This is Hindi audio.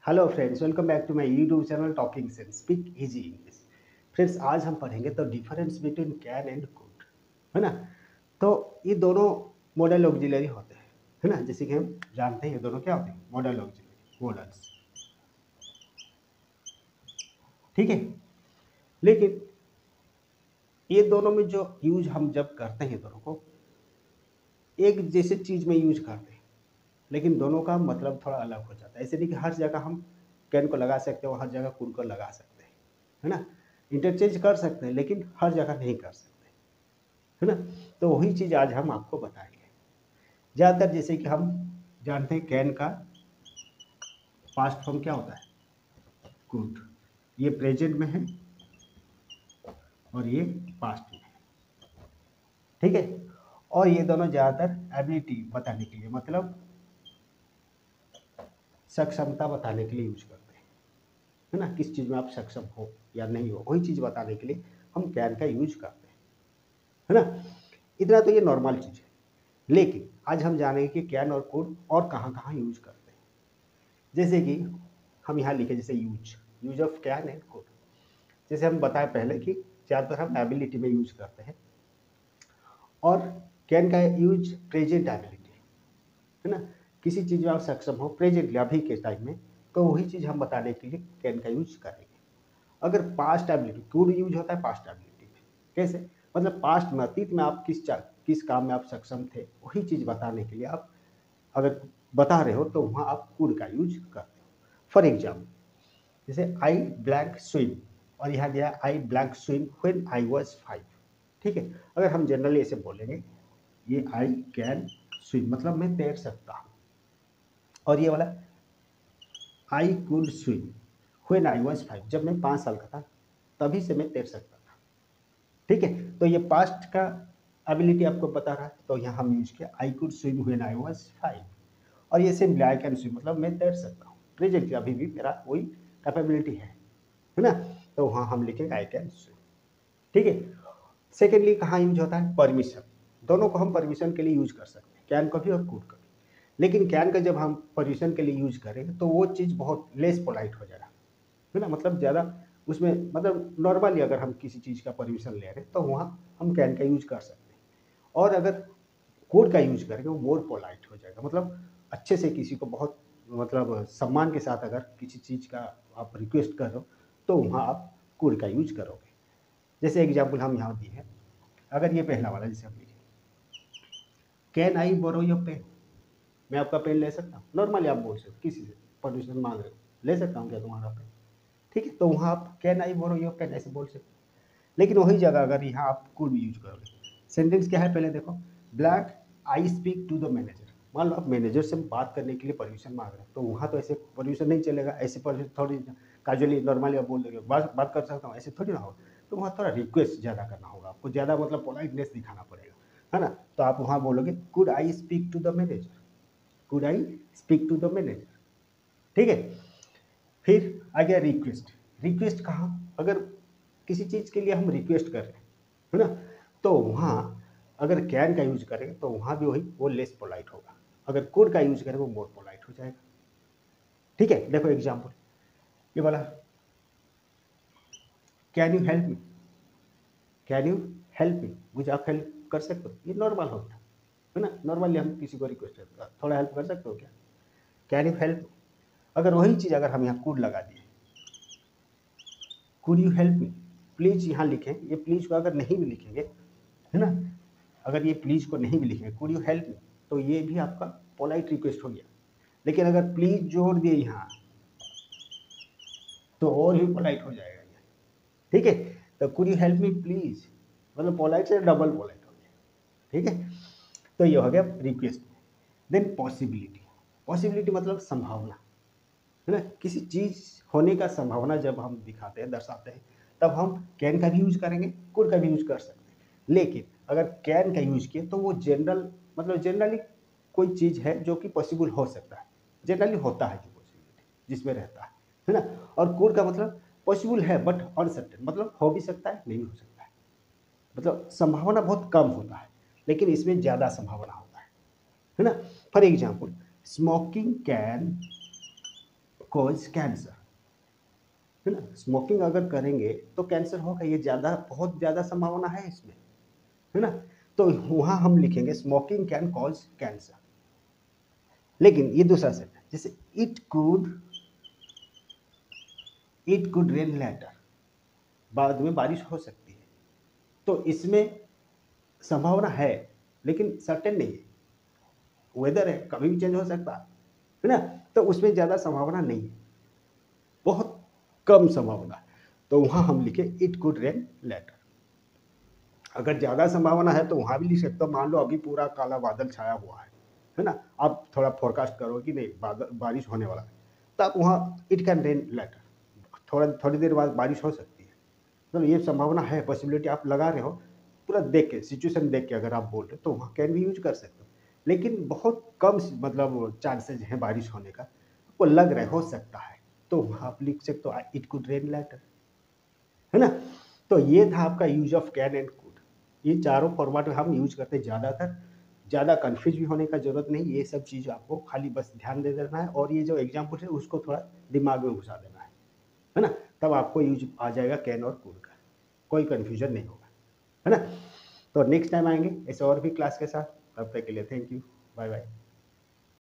Hello friends, welcome back to my YouTube channel talking sense speak easy English. Friends, आज हम पढ़ेंगे तो difference between can and could, है ना। तो ये दोनों मॉडल ऑक्सिलरी होते हैं, है ना। जैसे कि हम जानते हैं ये दोनों क्या होते हैं, मॉडल ऑक्सिलरी मॉडल्स, ठीक है। लेकिन ये दोनों में जो यूज हम जब करते हैं दोनों को एक जैसे चीज में यूज करते हैं, लेकिन दोनों का मतलब थोड़ा अलग हो जाता है। ऐसे नहीं कि हर जगह हम कैन को लगा सकते हो, हर जगह कुड को लगा सकते हैं, है ना। इंटरचेंज कर सकते हैं लेकिन हर जगह नहीं कर सकते, है ना। तो वही चीज़ आज हम आपको बताएंगे। ज़्यादातर जैसे कि हम जानते हैं कैन का पास्ट फॉर्म क्या होता है, कुड। ये प्रेजेंट में है और ये पास्ट में है, ठीक है। और ये दोनों ज़्यादातर एबिलिटी बताने के लिए, मतलब सक्षमता बताने के लिए यूज करते हैं, है ना। किस चीज़ में आप सक्षम हो या नहीं हो, वही चीज़ बताने के लिए हम कैन का यूज करते हैं, है ना। इतना तो ये नॉर्मल चीज़ है। लेकिन आज हम जानेंगे कि कैन और कुड और कहाँ कहाँ यूज करते हैं। जैसे कि हम यहाँ लिखे, जैसे use use of can and could. जैसे हम बताए पहले कि ज़्यादातर हम एबिलिटी में यूज करते हैं और कैन का यूज प्रेजेंट एबिलिटी, है ना। किसी चीज़ में आप सक्षम हो प्रेजेंटली अभी के टाइम में, तो वही चीज़ हम बताने के लिए कैन का यूज करेंगे। अगर पास्ट एबिलिटी, कुड यूज होता है पास्ट एबिलिटी में। कैसे? मतलब पास्ट में, अतीत में आप किस काम में आप सक्षम थे, वही चीज़ बताने के लिए आप अगर बता रहे हो तो वहाँ आप कुड का यूज करते हो। फॉर एग्जाम्पल, जैसे आई ब्लैंक स्विम, और यहाँ दिया आई blank swim when I was 5, ठीक है। अगर हम जनरली ऐसे बोलेंगे, ये आई कैन स्विम मतलब मैं तैर सकता हूँ, और ये वाला I could swim when I was 5, जब मैं 5 साल का था तभी से मैं तैर सकता था, ठीक है। तो ये पास्ट का एबिलिटी आपको बता रहा है, तो यहाँ हम यूज किया I could swim when I was 5। और ये सिंपली आई कैन स्विम मतलब मैं तैर सकता हूँ, प्रेजेंटली अभी भी मेरा वही कैपेबिलिटी है ना। तो वहाँ हम लिखेंगे आई कैन स्विम, ठीक है। सेकेंडली कहाँ यूज होता है, परमिशन। दोनों को हम परमिशन के लिए यूज कर सकते हैं, कैन को भी और कुड को भी। लेकिन कैन का जब हम परमिशन के लिए यूज करेंगे तो वो चीज़ बहुत लेस पोलाइट हो जाएगा, है ना। मतलब ज़्यादा उसमें, मतलब नॉर्मली अगर हम किसी चीज़ का परमिशन ले रहे हैं तो वहाँ हम कैन का यूज कर सकते हैं। और अगर कोड का यूज करेंगे वो मोर पोलाइट हो जाएगा, मतलब अच्छे से किसी को बहुत, मतलब सम्मान के साथ अगर किसी चीज़ का आप रिक्वेस्ट कर रहे हो तो वहाँ आप कोड का यूज करोगे। जैसे एग्जाम्पल हम यहाँ दिए हैं, अगर ये पहला वाला जैसे हम लिखे, can I borrow your pen, मैं आपका पेन ले सकता हूँ। नॉर्मली आप बोल सकते हो, किसी से परमिशन मांग रहे हो, ले सकता हूँ क्या तुम्हारा पेन, ठीक है। तो वहाँ आप can I borrow your pen ऐसे बोल सकते हो। लेकिन वही जगह अगर यहाँ आप कुड भी यूज करोगे, सेंटेंस क्या है पहले देखो, black I speak to the manager. मान लो आप मैनेजर से बात करने के लिए परमिशन मांग रहे हो, तो वहाँ तो ऐसे परमिशन नहीं चलेगा, ऐसे परमिशन थोड़ी कैजुअली नॉर्मली आप बोल दोगे बात कर सकता हूँ, ऐसे थोड़ी ना होगा। तो वहाँ थोड़ा रिक्वेस्ट ज़्यादा करना होगा आपको, ज़्यादा मतलब पोलाइटनेस दिखाना पड़ेगा, है ना। तो आप वहाँ बोलोगे could I speak to the manager, could I speak to the manager, ठीक है। फिर आ गया रिक्वेस्ट। रिक्वेस्ट कहाँ, अगर किसी चीज़ के लिए हम रिक्वेस्ट कर रहे हैं, है ना, तो वहाँ अगर कैन का यूज करें तो वहाँ भी वही वो लेस पोलाइट होगा, अगर कुड का यूज करें वो मोर पोलाइट हो जाएगा, ठीक है। देखो एग्जाम्पल, ये वाला can you help me, can you help me, मुझे आप हेल्प कर सकते हो, ये नॉर्मल होता है ना। नॉर्मली हम किसी को रिक्वेस्ट करते हैं, थोड़ा हेल्प कर सकते हो क्या, कैन यू हेल्प। अगर वही चीज़ अगर हम यहाँ कुड लगा दिए, could you help me, please यहाँ लिखें, ये प्लीज को अगर नहीं भी लिखेंगे, है ना, अगर ये प्लीज को नहीं भी लिखेंगे, कुड यू हेल्प मी, तो ये भी आपका पोलाइट रिक्वेस्ट हो गया। लेकिन अगर प्लीज जोड़ दिए यहाँ तो और भी पोलाइट हो जाएगा ये, ठीक है। तो could you help me please मतलब पोलाइट से डबल पोलाइट हो गया, ठीक है। तो ये हो गया रिक्वेस्ट। देन पॉसिबिलिटी, पॉसिबिलिटी मतलब संभावना, है ना। किसी चीज होने का संभावना जब हम दिखाते हैं, दर्शाते हैं, तब हम कैन का भी यूज करेंगे, कुड का भी यूज कर सकते हैं। लेकिन अगर कैन का यूज किए तो वो जनरल, मतलब जनरली कोई चीज है जो कि पॉसिबल हो सकता है, जनरली होता है जो पॉसिबिलिटी जिसमें रहता है ना। और कुड का मतलब पॉसिबल है बट अनसर्टेन, मतलब हो भी सकता है नहीं हो सकता है, मतलब संभावना बहुत कम होता है, लेकिन इसमें ज़्यादा संभावना होता है ना। For example, smoking can cause cancer, है ना। स्मोकिंग अगर करेंगे तो कैंसर होगा, ये ज़्यादा बहुत ज़्यादा संभावना है इसमें, है ना। तो वहाँ हम लिखेंगे स्मोकिंग कैन कॉज कैंसर। लेकिन ये दूसरा सेट है, जैसे इट कुड रेन लेटर, बाद में बारिश हो सकती है, तो इसमें संभावना है लेकिन सर्टेन नहीं है, वेदर है कभी भी चेंज हो सकता है ना। तो उसमें ज़्यादा संभावना नहीं है, बहुत कम संभावना है, तो वहाँ हम लिखे इट कुड रेन लेटर। अगर ज़्यादा संभावना है तो वहाँ भी लिख सकते हो, मान लो अभी पूरा काला बादल छाया हुआ है ना, आप थोड़ा फोरकास्ट करो कि नहीं बादल बारिश होने वाला है, तो आप वहाँ इट कैन रेन लेटर, थोड़ी देर बाद बारिश हो सकती है, मतलब ये संभावना है, पॉसिबिलिटी आप लगा रहे हो, पूरा देख के सिचुएशन देख के अगर आप बोल रहे हो तो वहाँ कैन भी यूज कर सकते हो। लेकिन बहुत कम मतलब चांसेज हैं बारिश होने का, आपको लग रहा है हो सकता है, तो वहाँ आप लिख सकते हो इट कुड रेन लेटर, है ना। तो ये था आपका use of can and could. ये चारों फॉर्मेट हम यूज करते हैं ज़्यादातर, ज़्यादा कन्फ्यूज भी होने का ज़रूरत नहीं, ये सब चीज़ आपको खाली बस ध्यान दे देना है, और ये जो एग्जाम्पल है उसको थोड़ा दिमाग में घुसा देना है ना, तब आपको यूज आ जाएगा कैन और कुड का, कोई कन्फ्यूजन नहीं होगा, है ना। तो नेक्स्ट टाइम आएंगे ऐसे और भी क्लास के साथ, तब तक के लिए थैंक यू, बाय बाय।